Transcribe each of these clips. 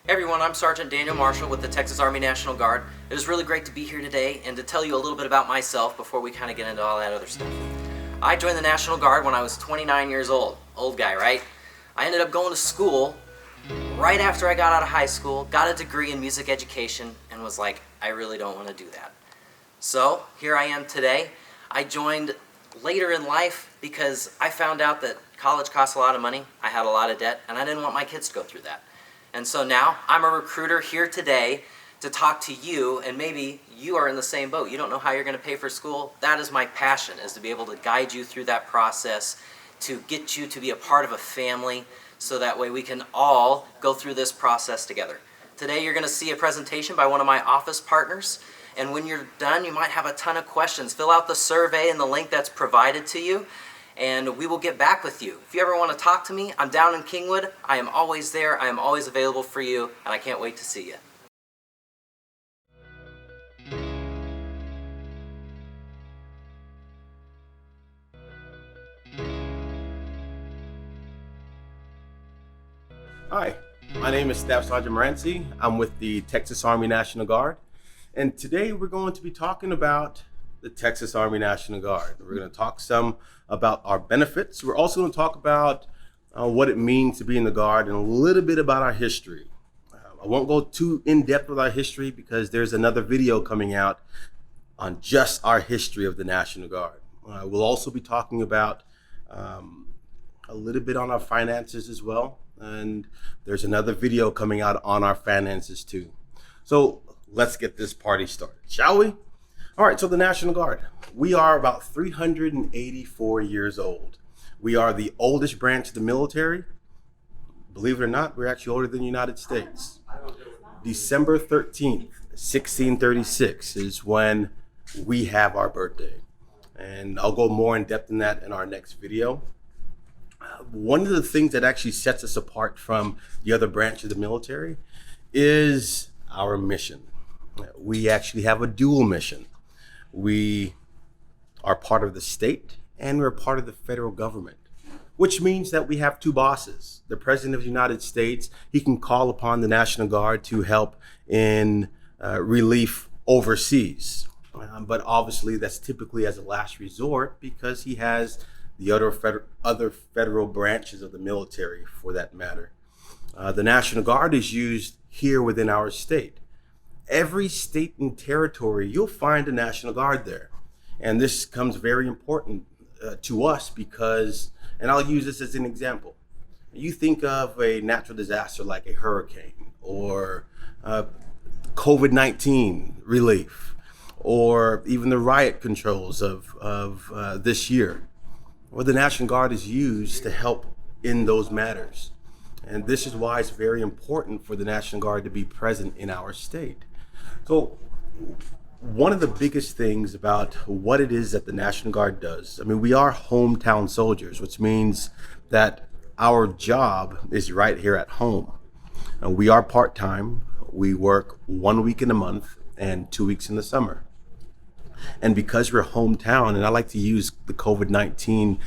Hey everyone, I'm Sergeant Daniel Marshall with the Texas Army National Guard. It is really great to be here today and to tell you a little bit about myself before we kind of get into all that other stuff. I joined the National Guard when I was 29 years old. Old guy, right? I ended up going to school right after I got out of high school, got a degree in music education, and was like, I really don't want to do that. So here I am today. I joined later in life because I found out that college costs a lot of money, I had a lot of debt, and I didn't want my kids to go through that. And so now I'm a recruiter here today to talk to you, and maybe you are in the same boat. You don't know how you're going to pay for school. That is my passion, is to be able to guide you through that process, to get you to be a part of a family, so that way we can all go through this process together. Today you're going to see a presentation by one of my office partners, and when you're done you might have a ton of questions. Fill out the survey and the link that's provided to you, and we will get back with you. If you ever want to talk to me, I'm down in Kingwood. I am always there. I am always available for you, and I can't wait to see you. Hi, my name is Staff Sergeant Morency. I'm with the Texas Army National Guard, and today we're going to be talking about the Texas Army National Guard. We're going to talk some about our benefits. We're also going to talk about what it means to be in the Guard and a little bit about our history. I won't go too in-depth with our history because there's another video coming out on just our history of the National Guard. We'll also be talking about a little bit on our finances as well. And there's another video coming out on our finances too. So let's get this party started, shall we? All right, so the National Guard. We are about 384 years old. We are the oldest branch of the military. Believe it or not, we're actually older than the United States. December 13th, 1636 is when we have our birthday. And I'll go more in depth in that in our next video. One of the things that actually sets us apart from the other branch of the military is our mission. We actually have a dual mission. We are part of the state and we're part of the federal government, which means that we have two bosses. The President of the United States, he can call upon the National Guard to help in relief overseas. But obviously that's typically as a last resort because he has the other federal branches of the military for that matter. The National Guard is used here within our state. Every state and territory, you'll find a National Guard there. And this comes very important to us because, and I'll use this as an example. You think of a natural disaster like a hurricane or COVID-19 relief, or even the riot controls of this year. Well, the National Guard is used to help in those matters. And this is why it's very important for the National Guard to be present in our state. So one of the biggest things about what it is that the National Guard does, I mean, we are hometown soldiers, which means that our job is right here at home. And we are part-time. We work 1 week in a month and 2 weeks in the summer. And because we're hometown, and I like to use the COVID-19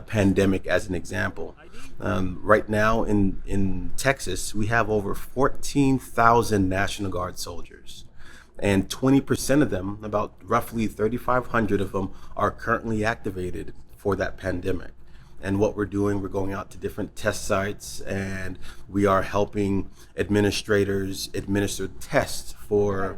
pandemic as an example. Right now in Texas, we have over 14,000 National Guard soldiers. And 20% of them, about roughly 3,500 of them, are currently activated for that pandemic. And what we're doing, we're going out to different test sites and we are helping administrators administer tests for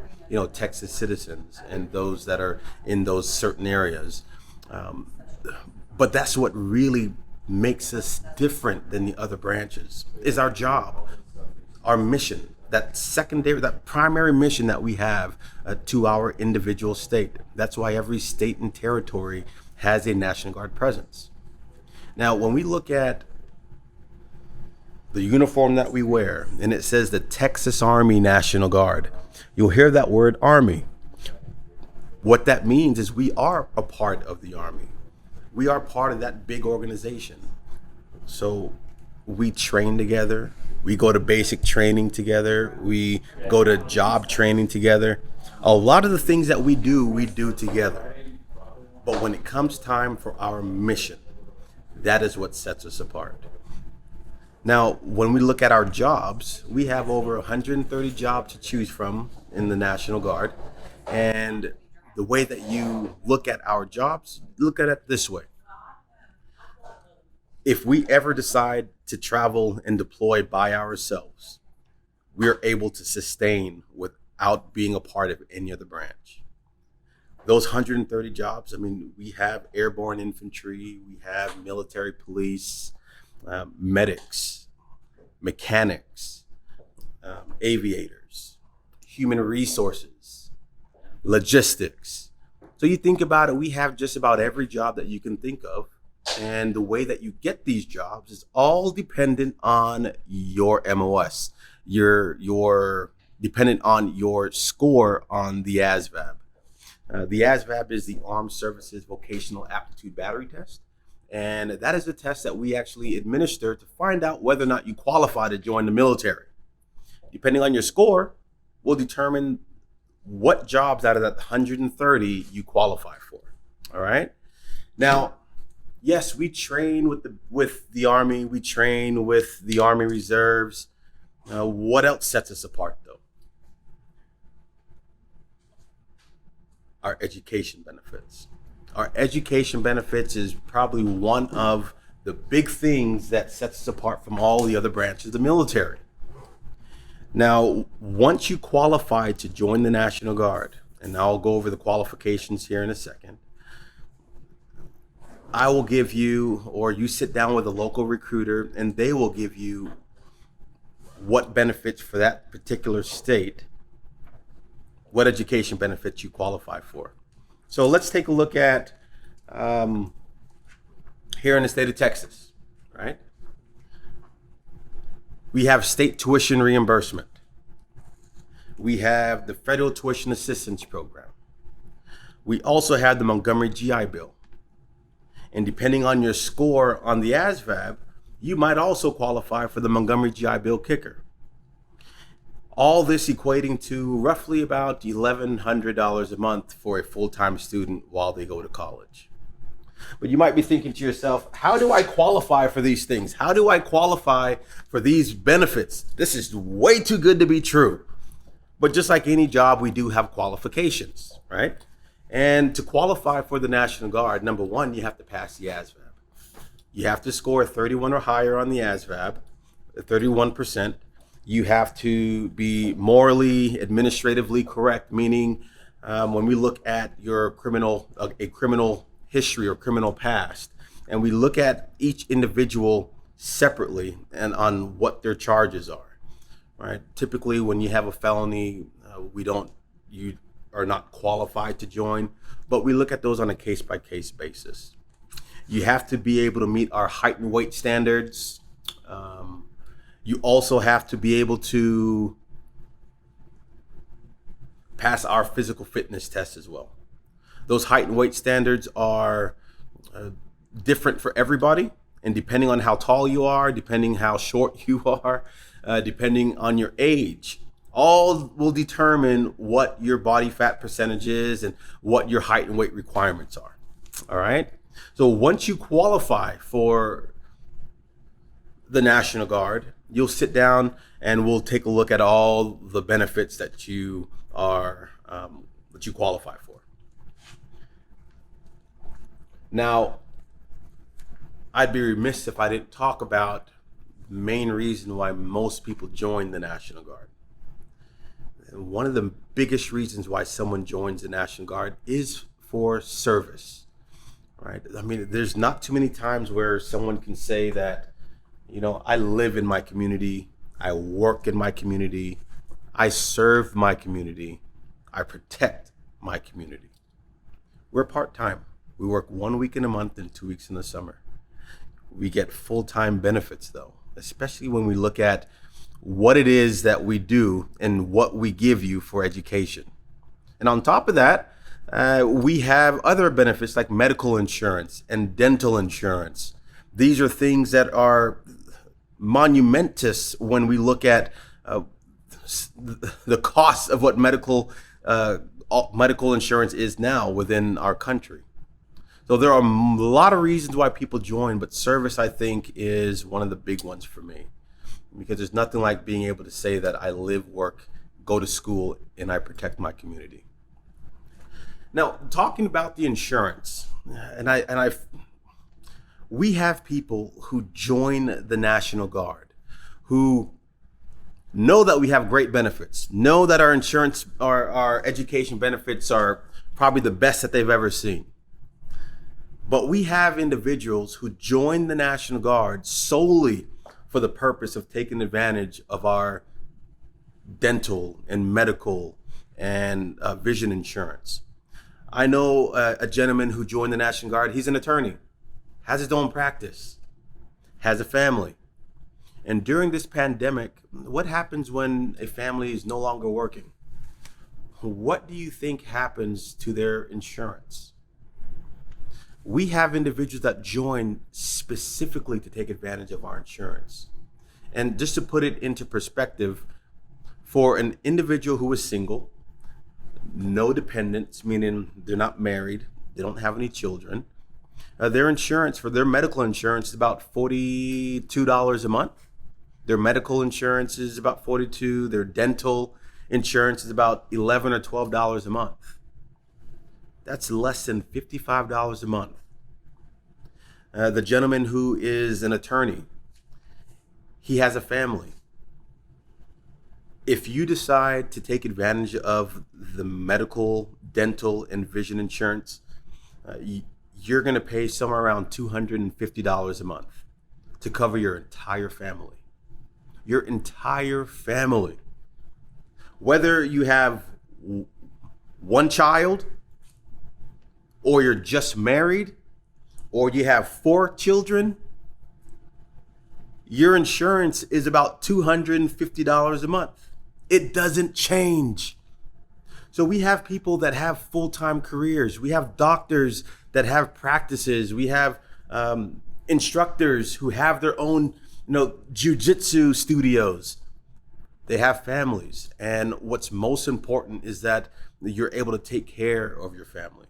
Texas citizens and those that are in those certain areas. But that's what really makes us different than the other branches, is our job, our mission, that primary mission that we have to our individual state. That's why every state and territory has a National Guard presence. Now, when we look at the uniform that we wear, and it says the Texas Army National Guard, you'll hear that word Army. What that means is we are a part of the Army. We are part of that big organization. So we train together. We go to basic training together. We go to job training together. A lot of the things that we do together. But when it comes time for our mission, that is what sets us apart. Now, when we look at our jobs, we have over 130 jobs to choose from in the National Guard. And the way that you look at our jobs, look at it this way. If we ever decide to travel and deploy by ourselves, we are able to sustain without being a part of any other branch. Those 130 jobs, I mean, we have airborne infantry, we have military police, medics, mechanics, aviators, human resources, logistics. So you think about it, we have just about every job that you can think of. And the way that you get these jobs is all dependent on your MOS. You're dependent on your score on the ASVAB. The ASVAB is the Armed Services Vocational Aptitude Battery Test. And that is a test that we actually administer to find out whether or not you qualify to join the military. Depending on your score, will determine what jobs out of that 130 you qualify for. All right. Now, yes, we train with the Army. We train with the Army Reserves. What else sets us apart, though? Our education benefits. Our education benefits is probably one of the big things that sets us apart from all the other branches of the military. Now, once you qualify to join the National Guard, and I'll go over the qualifications here in a second, I will give you, or you sit down with a local recruiter, and they will give you what benefits for that particular state, what education benefits you qualify for. So let's take a look at here in the state of Texas, right? We have state tuition reimbursement. We have the federal tuition assistance program. We also have the Montgomery GI Bill. And depending on your score on the ASVAB, you might also qualify for the Montgomery GI Bill kicker. All this equating to roughly about $1,100 a month for a full-time student while they go to college. But you might be thinking to yourself, how do I qualify for these things? How do I qualify for these benefits? This is way too good to be true. But just like any job, we do have qualifications, right? And to qualify for the National Guard, number one, you have to pass the ASVAB. You have to score 31 or higher on the ASVAB, 31%. You have to be morally, administratively correct, meaning when we look at your a criminal history or criminal past, and we look at each individual separately and on what their charges are, right? Typically, when you have a felony, you are not qualified to join, but we look at those on a case-by-case basis. You have to be able to meet our height and weight standards. You also have to be able to pass our physical fitness test as well. Those height and weight standards are different for everybody, and depending on how tall you are, depending how short you are, depending on your age, all will determine what your body fat percentage is and what your height and weight requirements are. All right. So once you qualify for the National Guard, you'll sit down and we'll take a look at all the benefits that you qualify for. Now, I'd be remiss if I didn't talk about the main reason why most people join the National Guard. And one of the biggest reasons why someone joins the National Guard is for service, right? I mean, there's not too many times where someone can say that, I live in my community, I work in my community, I serve my community, I protect my community. We're part-time. We work 1 week in a month and 2 weeks in the summer. We get full-time benefits though, especially when we look at what it is that we do and what we give you for education. And on top of that, we have other benefits like medical insurance and dental insurance. These are things that are monumentous when we look at the cost of what medical insurance is now within our country. So there are a lot of reasons why people join, but service, I think, is one of the big ones for me, because there's nothing like being able to say that I live, work, go to school, and I protect my community. Now, talking about the insurance, we have people who join the National Guard who know that we have great benefits, know that our insurance, our education benefits are probably the best that they've ever seen. But we have individuals who join the National Guard solely for the purpose of taking advantage of our dental and medical and vision insurance. I know a gentleman who joined the National Guard. He's an attorney, has his own practice, has a family. And during this pandemic, what happens when a family is no longer working? What do you think happens to their insurance? We have individuals that join specifically to take advantage of our insurance. And just to put it into perspective, for an individual who is single, no dependents, meaning they're not married, they don't have any children, their insurance, for their medical insurance, is about $42 a month. Their medical insurance is about $42. Their dental insurance is about $11 or $12 a month. That's less than $55 a month. The gentleman who is an attorney, he has a family. If you decide to take advantage of the medical, dental, and vision insurance, you're going to pay somewhere around $250 a month to cover your entire family. Your entire family. Whether you have one child, or you're just married, or you have 4 children, your insurance is about $250 a month. It doesn't change. So we have people that have full-time careers. We have doctors that have practices. We have instructors who have their own, jiu-jitsu studios. They have families. And what's most important is that you're able to take care of your family.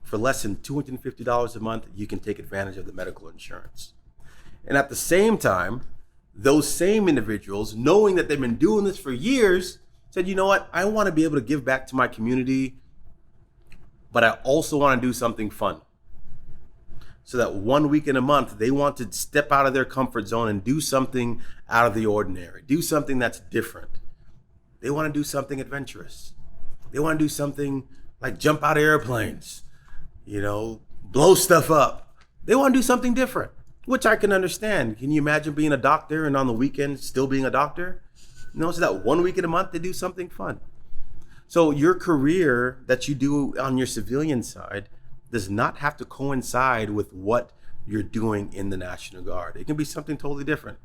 For less than $250 a month, you can take advantage of the medical insurance. And at the same time, those same individuals, knowing that they've been doing this for years, said, you know what, I want to be able to give back to my community, but I also want to do something fun. So that 1 week in a month, they want to step out of their comfort zone and do something out of the ordinary, do something that's different. They want to do something adventurous. They want to do something like jump out of airplanes, blow stuff up. They want to do something different, which I can understand. Can you imagine being a doctor and on the weekend still being a doctor? So that 1 week in a month, they do something fun. So your career that you do on your civilian side does not have to coincide with what you're doing in the National Guard. It can be something totally different.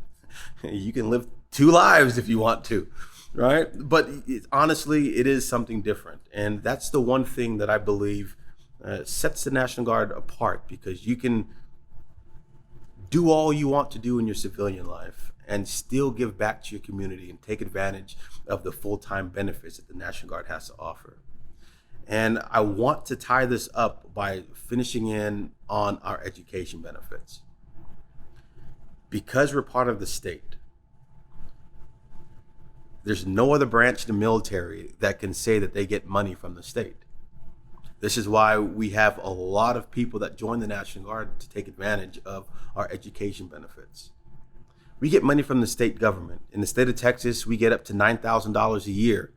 You can live 2 lives if you want to, right? But honestly, it is something different. And that's the one thing that I believe sets the National Guard apart, because you can do all you want to do in your civilian life and still give back to your community and take advantage of the full-time benefits that the National Guard has to offer. And I want to tie this up by finishing in on our education benefits. Because we're part of the state, there's no other branch of the military that can say that they get money from the state. This is why we have a lot of people that join the National Guard to take advantage of our education benefits. We get money from the state government. In the state of Texas, we get up to $9,000 a year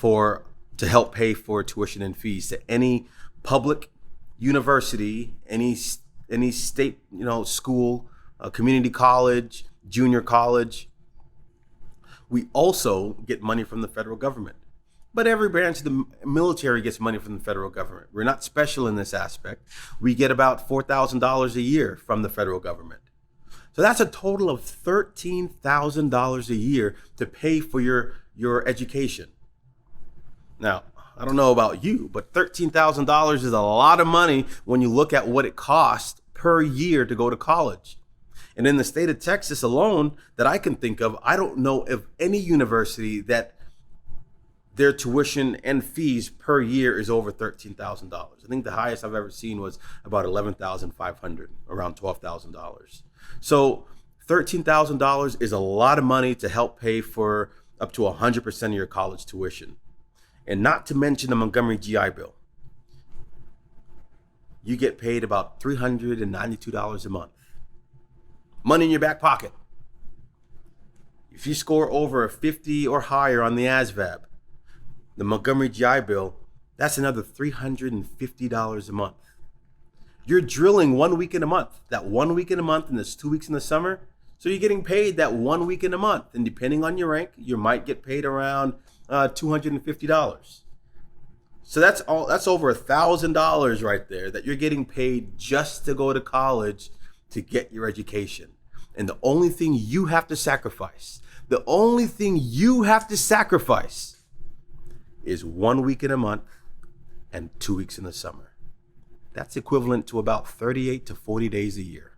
to help pay for tuition and fees to any public university, any state, school, community college, junior college. We also get money from the federal government. But every branch of the military gets money from the federal government. We're not special in this aspect. We get about $4,000 a year from the federal government. So that's a total of $13,000 a year to pay for your education. Now, I don't know about you, but $13,000 is a lot of money when you look at what it costs per year to go to college. And in the state of Texas alone that I can think of, I don't know of any university that their tuition and fees per year is over $13,000. I think the highest I've ever seen was about $11,500, around $12,000. So $13,000 is a lot of money to help pay for up to 100% of your college tuition. And not to mention the Montgomery GI Bill. You get paid about $392 a month. Money in your back pocket. If you score over a 50 or higher on the ASVAB, the Montgomery GI Bill, that's another $350 a month. You're drilling 1 week in a month. That 1 week in a month and there's 2 weeks in the summer. So you're getting paid that 1 week in a month. And depending on your rank, you might get paid around $250. So that's over $1,000 right there that you're getting paid just to go to college to get your education. And the only thing you have to sacrifice, is 1 week in a month and 2 weeks in the summer. That's equivalent to about 38 to 40 days a year.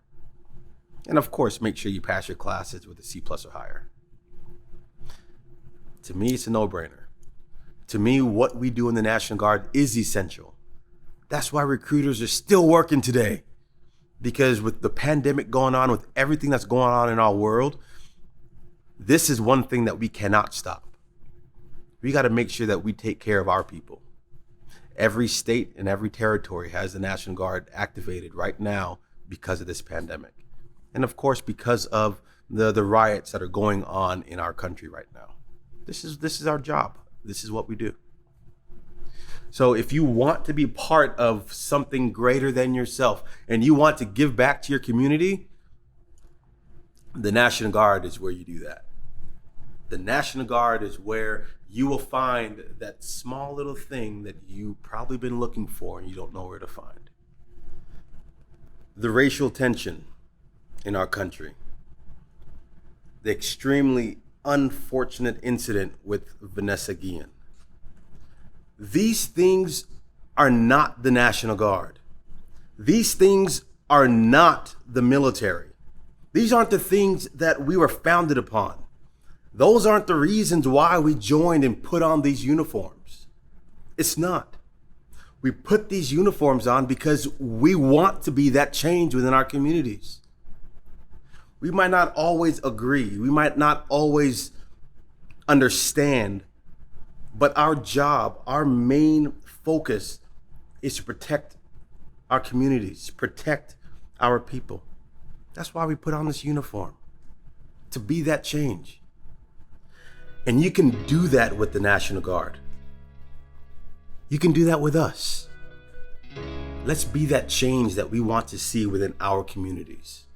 And of course, make sure you pass your classes with a C+ or higher. To me, it's a no-brainer. To me, what we do in the National Guard is essential. That's why recruiters are still working today. Because with the pandemic going on, with everything that's going on in our world, this is one thing that we cannot stop. We got to make sure that we take care of our people. Every state and every territory has the National Guard activated right now because of this pandemic. And of course, because of the riots that are going on in our country right now. This is our job. This is what we do. So if you want to be part of something greater than yourself and you want to give back to your community, the National Guard is where you do that. The National Guard is where you will find that small little thing that you've probably been looking for and you don't know where to find. The racial tension in our country, the extremely unfortunate incident with Vanessa Guillen. These things are not the National Guard. These things are not the military. These aren't the things that we were founded upon. Those aren't the reasons why we joined and put on these uniforms. It's not. We put these uniforms on because we want to be that change within our communities. We might not always agree. We might not always understand, but our job, our main focus is to protect our communities, protect our people. That's why we put on this uniform, to be that change. And you can do that with the National Guard. You can do that with us. Let's be that change that we want to see within our communities.